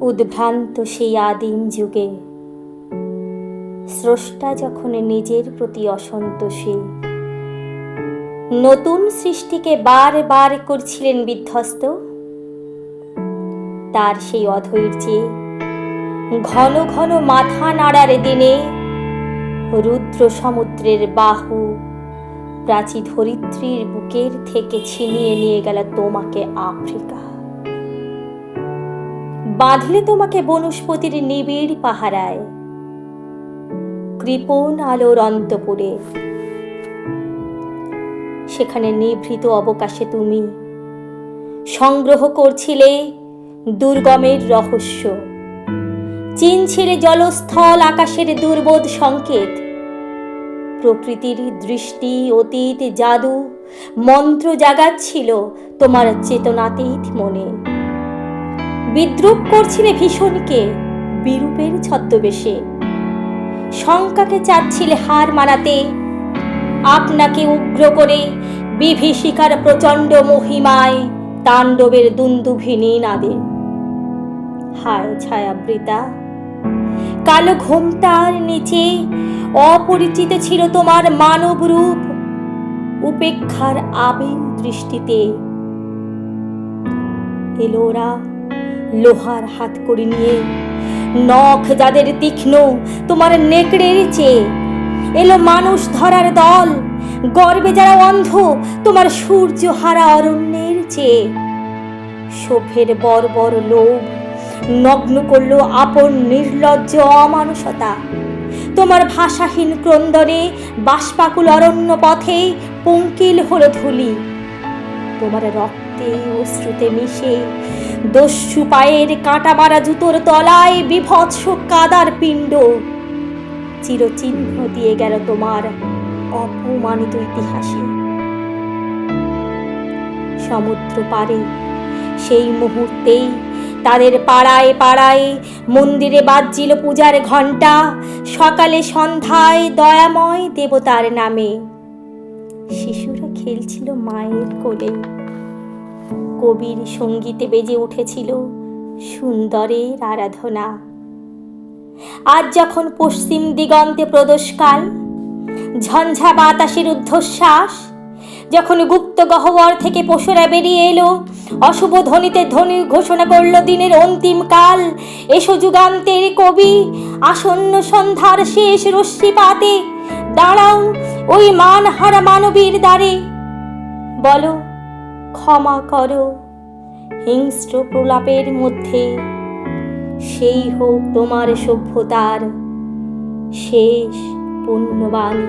উদ্ভ্রান্ত সেই আদিম যুগে স্রষ্টা যখন নিজের প্রতি অসন্তোষী নতুন সৃষ্টিকে বারবার করছিলেন বিধ্বস্ত, তার সেই অধৈর্যে ঘন ঘন মাথা নাড়ার দিনে রুদ্র সমুদ্রের বাহু প্রাচী ধরিত্রীর বুকের থেকে ছিনিয়ে নিয়ে গেল তোমাকে আফ্রিকা। বাঁধলে তোমাকে বনস্পতির নিবিড় পাহারায়, কৃপণ আলোর অন্তপুরে। সেখানে নিভৃত অবকাশে তুমি সংগ্রহ করছিলে দুর্গমের রহস্য, চিনছিলে জলস্থল আকাশের দুর্বোধ সংকেত। প্রকৃতির দৃষ্টি অতীত জাদু মন্ত্র জাগাচ্ছিল তোমার চেতনাতীত মনে। বিদ্রুপ করছিলে ভীষণকে বিরূপের ছদ্মবেশে, শঙ্কাকে চাচ্ছিলে হার মানাতে, আপনাকে উগ্র করে বিভীষিকার প্রচণ্ড মহিমায় তাণ্ডবের দুন্দুভিনী নাদে। হায় ছায়াবৃতা, কালো ঘোমটার নিচে অপরিচিত ছিল তোমার মানব রূপ, উপেক্ষার আবিল দৃষ্টিতে। এলোরা লোহার হাতকড়ি নিয়ে, নখ যাদের তীক্ষ্ণ তোমার নেকড়ের চেয়ে। এলো মানুষ ধরার দল, গর্বে যারা অন্ধ তোমার সূর্য হারা অরণ্যের চেয়ে। শোভের বর্বর লোভ নগ্ন করল আপন নির্লজ্জ অমানুষতা। তোমার ভাষাহীন ক্রন্দনে বাষ্পাকুল অরণ্য পথে পঙ্কিল হলো ধূলি। তোমার রক্তে অশ্রুতে মিশে দস্যু পায়ের কাঁটা মারা জুতোর তলায় বিভৎস কাদার পিণ্ড চিরচিহ্ন দিয়ে গেল তোমার অপমানিত ইতিহাসে। সমুদ্র পারে সেই মুহূর্তেই তাদের পাড়ায় পাড়ায় মন্দিরে বাজছিল পূজার ঘণ্টা। সকালে সন্ধ্যায় দয়াময় দেবতার নামে শিশুরা খেলছিল মায়ের কোলে। কবির সঙ্গীতে বেজে উঠেছিল সুন্দরের আরাধনা। আজ যখন পশ্চিম দিগন্তে প্রদোষকাল, ঝঞ্ঝা বাতাসের ঊর্ধ্বশ্বাস, যখন গুপ্ত গহ্বর থেকে পশুরা বেরিয়ে এলো, অশুভ ধ্বনিতে ধ্বনি ঘোষণা করল দিনের অন্তিম কাল। এসো যুগান্তের কবি, আসন্ন সন্ধ্যার শেষ রশ্মিপাতে দাঁড়াও ওই মানহারা মানবীর দ্বারে। বলো ক্ষমা করো হিংস্র প্রলাপের মধ্যে, সেই হোক তোমার সভ্যতার শেষ পুণ্যবাণী।